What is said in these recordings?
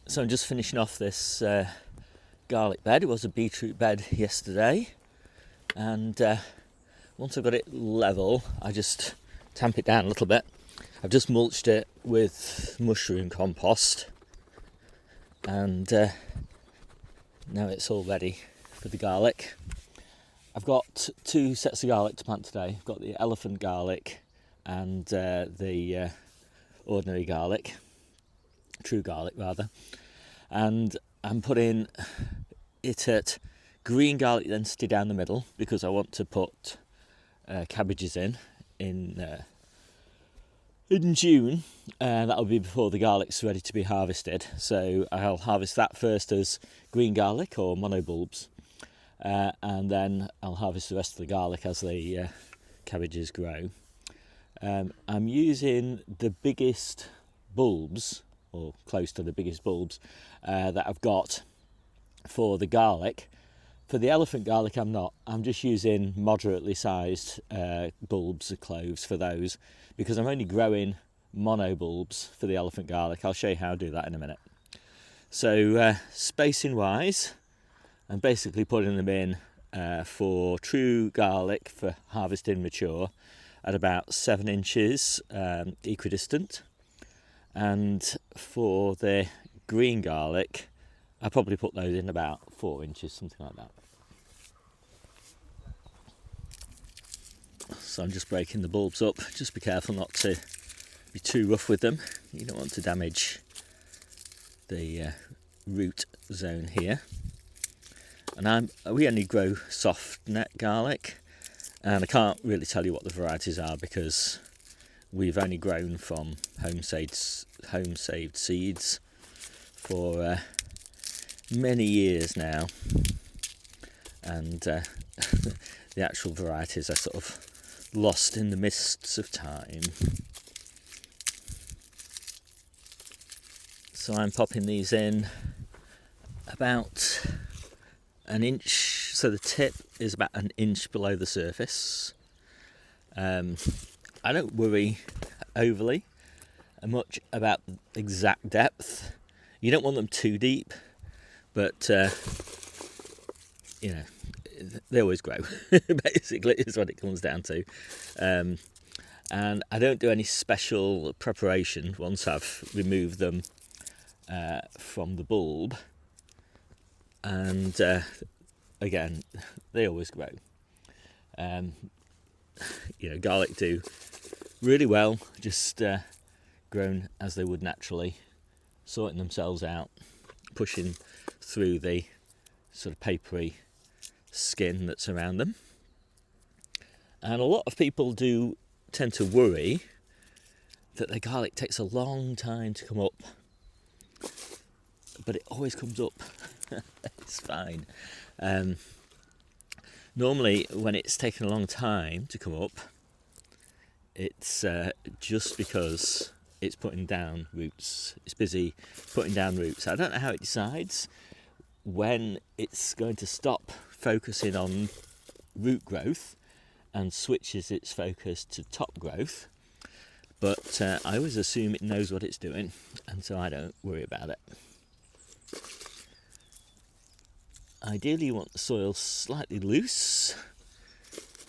So I'm just finishing off this garlic bed. It was a beetroot bed yesterday, and once I've got it level, I just tamp it down a little bit. I've just mulched it with mushroom compost, and now it's all ready for the garlic. I've got two sets of garlic to plant today. I've got the elephant garlic and the ordinary garlic, true garlic rather, and I'm putting it at green garlic density down the middle because I want to put cabbages in June. That'll be before the garlic's ready to be harvested, so I'll harvest that first as green garlic or monobulbs, and then I'll harvest the rest of the garlic as the cabbages grow. I'm using the biggest bulbs, or close to the biggest bulbs, that I've got for the garlic. For the elephant garlic I'm not. I'm just using moderately sized bulbs of cloves for those, because I'm only growing monobulbs for the elephant garlic. I'll show you how I do that in a minute. So spacing wise, I'm basically putting them in for true garlic for harvesting mature at about 7 inches equidistant, and for the green garlic I probably put those in about 4 inches, something like that. So I'm just breaking the bulbs up. Just be careful not to be too rough with them. You don't want to damage the root zone here. And we only grow soft net garlic, and I can't really tell you what the varieties are because we've only grown from home saved seeds for many years now, and the actual varieties are sort of lost in the mists of time. So I'm popping these in about an inch, so the tip is about an inch below the surface. I don't worry overly much about exact depth. You don't want them too deep, but they always grow. Basically, is what it comes down to. And I don't do any special preparation once I've removed them from the bulb. And again, they always grow. Garlic do really well, just grown as they would naturally, sorting themselves out, pushing through the sort of papery skin that's around them. And a lot of people do tend to worry that the garlic takes a long time to come up, but it always comes up. It's fine. Normally when it's taken a long time to come up, it's just because it's putting down roots. It's busy putting down roots. I don't know how it decides when it's going to stop focusing on root growth and switches its focus to top growth, but I always assume it knows what it's doing, and so I don't worry about it. Ideally you want the soil slightly loose,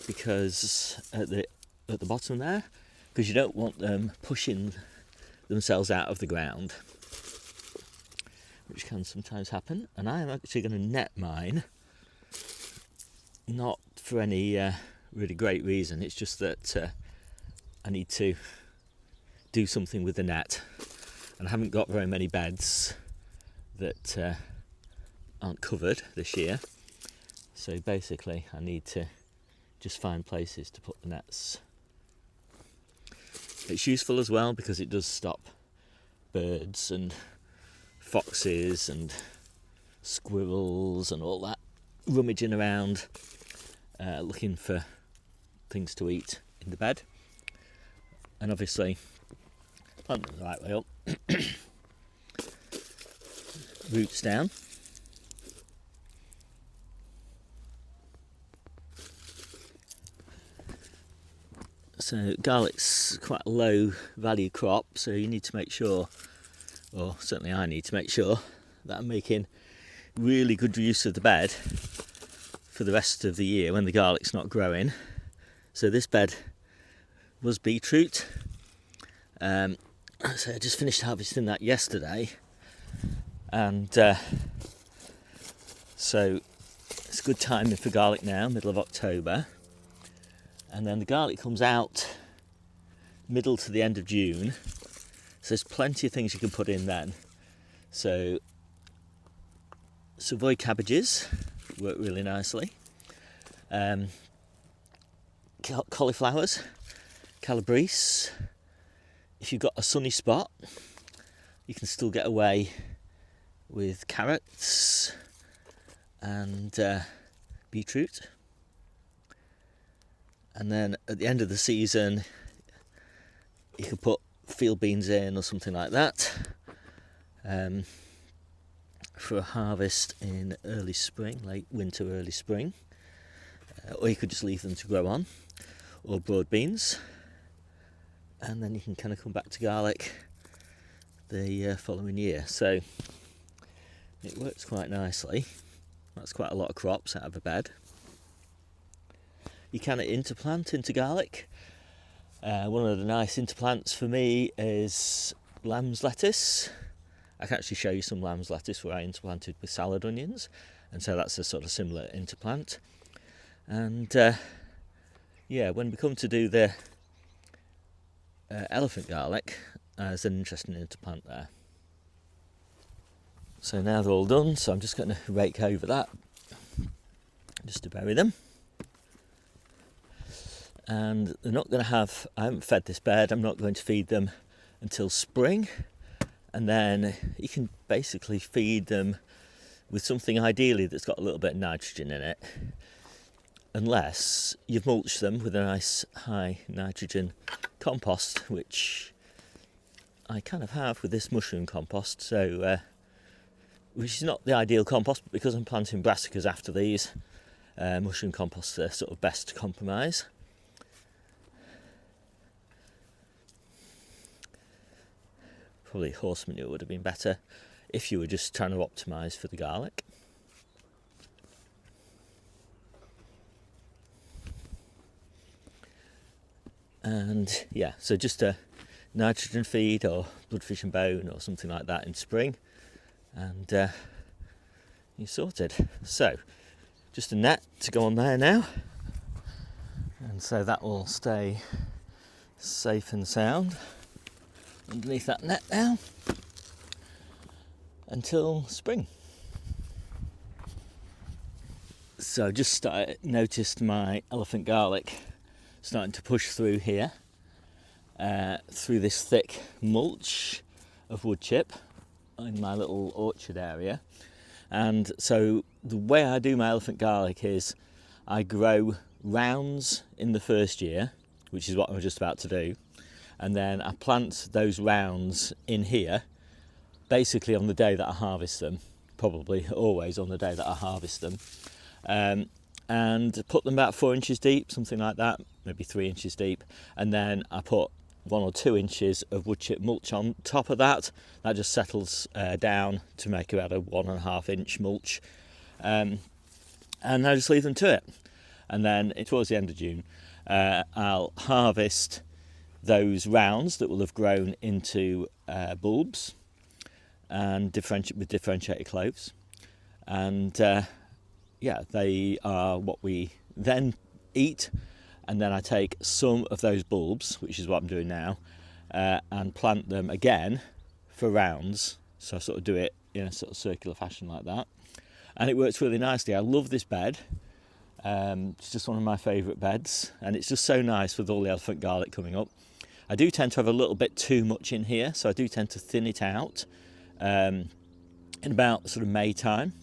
because at the bottom there, because you don't want them pushing themselves out of the ground, which can sometimes happen. And I am actually going to net mine, not for any really great reason. It's just that I need to do something with the net, and I haven't got very many beds that aren't covered this year, so basically I need to just find places to put the nets. It's useful as well because it does stop birds and foxes and squirrels and all that rummaging around looking for things to eat in the bed. And obviously plant them the right way up. Roots down. So garlic's quite a low value crop, so you need to make sure or certainly I need to make sure that I'm making really good use of the bed for the rest of the year when the garlic's not growing. So this bed was beetroot. So I just finished harvesting that yesterday, and so it's a good timing for garlic now, middle of October, and then the garlic comes out middle to the end of June, so there's plenty of things you can put in then. So Savoy cabbages work really nicely, cauliflowers, calabrese. If you've got a sunny spot, you can still get away with carrots and beetroot. And then at the end of the season, you can put field beans in or something like that for a harvest in early spring, late winter, early spring. Or you could just leave them to grow on, or broad beans. And then you can kind of come back to garlic the following year. So it works quite nicely. That's quite a lot of crops out of a bed. You can interplant into garlic. One of the nice interplants for me is lamb's lettuce. I can actually show you some lamb's lettuce where I interplanted with salad onions, and so that's a sort of similar interplant. And when we come to do the elephant garlic, there's an interesting interplant there. So now they're all done, so I'm just going to rake over that just to bury them. And they're not going to have, I haven't fed this bed, I'm not going to feed them until spring, and then you can basically feed them with something ideally that's got a little bit of nitrogen in it, unless you've mulched them with a nice high nitrogen compost, which I kind of have with this mushroom compost, so which is not the ideal compost, but because I'm planting brassicas after these, mushroom composts are sort of best to compromise. Probably horse manure would have been better if you were just trying to optimise for the garlic. And yeah, so just a nitrogen feed or bloodfish and bone or something like that in spring, and you're sorted. So just a net to go on there now, and so that will stay safe and sound underneath that net now until spring. So I just noticed my elephant garlic starting to push through here, through this thick mulch of wood chip in my little orchard area. And so the way I do my elephant garlic is I grow rounds in the first year, which is what I was just about to do, and then I plant those rounds in here basically on the day that I harvest them, probably always on the day that I harvest them, and put them about 4 inches deep, something like that, maybe 3 inches deep, and then I put 1 or 2 inches of wood chip mulch on top of that. That just settles down to make about a 1.5 inch mulch, and I just leave them to it. And then towards the end of June, I'll harvest those rounds that will have grown into bulbs and with differentiated cloves, and they are what we then eat. And then I take some of those bulbs, which is what I'm doing now, and plant them again for rounds. So I sort of do it in a sort of circular fashion like that, and it works really nicely. I love this bed. It's just one of my favourite beds, and it's just so nice with all the elephant garlic coming up. I do tend to have a little bit too much in here, so I do tend to thin it out in about sort of May time,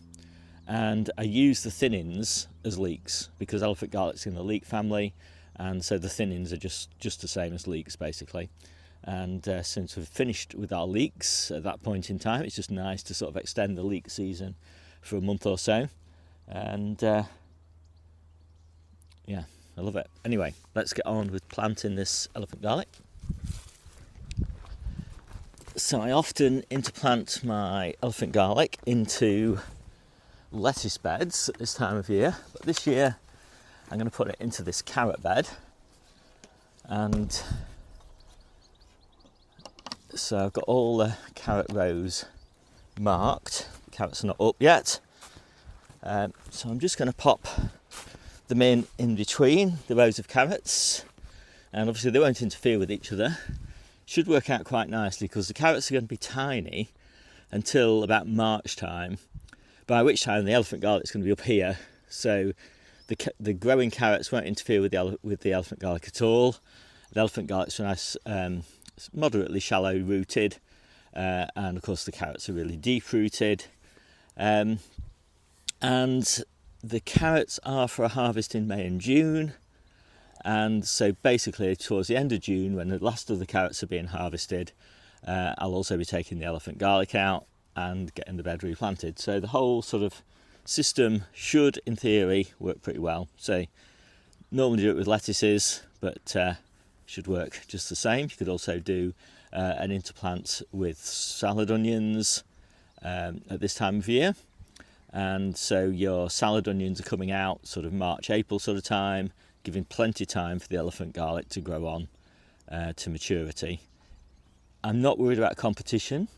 and I use the thin-ins as leeks because elephant garlic's in the leek family, and so the thin-ins are just the same as leeks basically. And since we've finished with our leeks at that point in time, it's just nice to sort of extend the leek season for a month or so, and yeah, I love it. Anyway, let's get on with planting this elephant garlic. So I often interplant my elephant garlic into lettuce beds at this time of year, but this year I'm going to put it into this carrot bed. And so I've got all the carrot rows marked. The carrots are not up yet, so I'm just going to pop them in between the rows of carrots, and obviously they won't interfere with each other. Should work out quite nicely because the carrots are going to be tiny until about March time, by which time the elephant garlic is going to be up here, so the growing carrots won't interfere with the elephant garlic at all. The elephant garlic's nice, moderately shallow rooted, and of course the carrots are really deep rooted, and the carrots are for a harvest in May and June. And so basically towards the end of June, when the last of the carrots are being harvested, I'll also be taking the elephant garlic out and getting the bed replanted. So the whole sort of system should, in theory, work pretty well. So normally do it with lettuces, but should work just the same. You could also do an interplant with salad onions at this time of year. And so your salad onions are coming out sort of March, April sort of time, giving plenty of time for the elephant garlic to grow on to maturity. I'm not worried about competition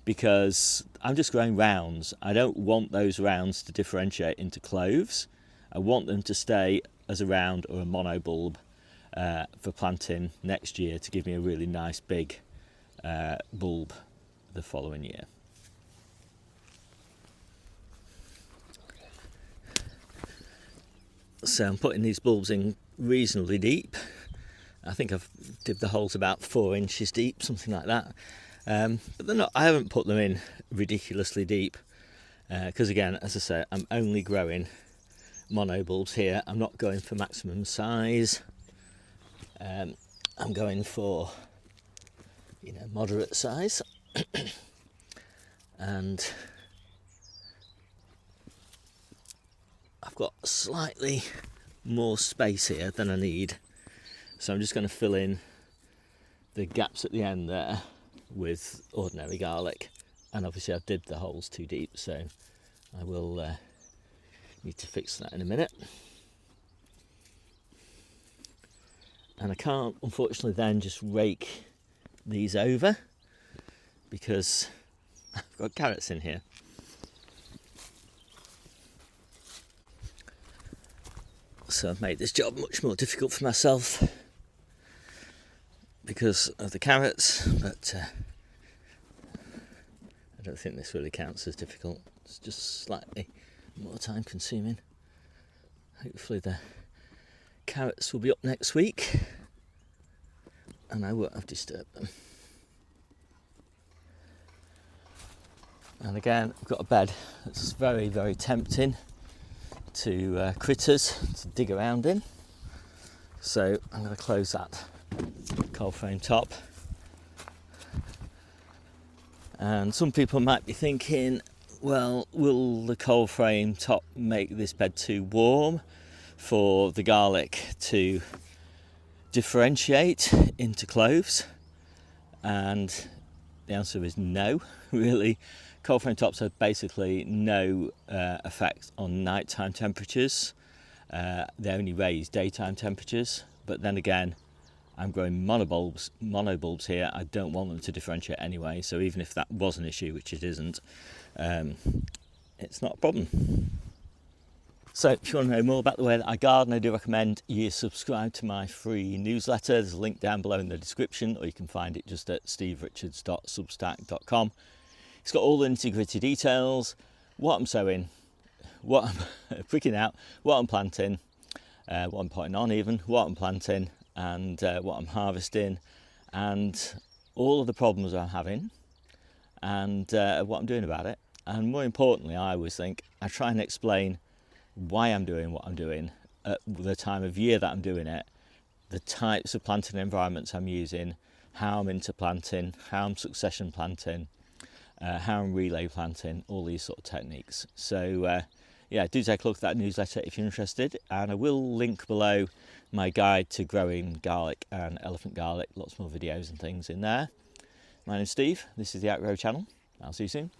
because I'm just growing rounds. I don't want those rounds to differentiate into cloves. I want them to stay as a round or a monobulb for planting next year to give me a really nice big bulb the following year. So I'm putting these bulbs in reasonably deep. I think I've dipped the holes about 4 inches deep, something like that. But they're not. I haven't put them in ridiculously deep because, again, as I say, I'm only growing monobulbs here. I'm not going for maximum size. I'm going for, moderate size, and I've got slightly more space here than I need, so I'm just going to fill in the gaps at the end there with ordinary garlic, and obviously I've dipped the holes too deep, so I will need to fix that in a minute. And I can't, unfortunately, then just rake these over because I've got carrots in here. So I've made this job much more difficult for myself because of the carrots, but I don't think this really counts as difficult. It's just slightly more time consuming. Hopefully the carrots will be up next week and I won't have disturbed them. And again, I've got a bed that's very, very tempting to critters to dig around in, so I'm going to close that cold frame top. And some people might be thinking, well, will the cold frame top make this bed too warm for the garlic to differentiate into cloves? And the answer is no, really. Cold frame tops have basically no effect on nighttime temperatures. They only raise daytime temperatures, but then again, I'm growing monobulbs here. I don't want them to differentiate anyway, so even if that was an issue, which it isn't, it's not a problem. So if you want to know more about the way that I garden, I do recommend you subscribe to my free newsletter. There's a link down below in the description, or you can find it just at steverichards.substack.com. It's got all the nitty-gritty details, what I'm sowing, what I'm pricking out, what I'm planting, what I'm putting on even, what I'm planting, and what I'm harvesting, and all of the problems I'm having, and what I'm doing about it. And more importantly, I always think I try and explain why I'm doing what I'm doing, at the time of year that I'm doing it, the types of planting environments I'm using, how I'm interplanting, how I'm succession planting, how I'm relay planting, all these sort of techniques. So yeah, do take a look at that newsletter if you're interested, and I will link below my guide to growing garlic and elephant garlic, lots more videos and things in there. My name's Steve, this is the Outgrow channel. I'll see you soon.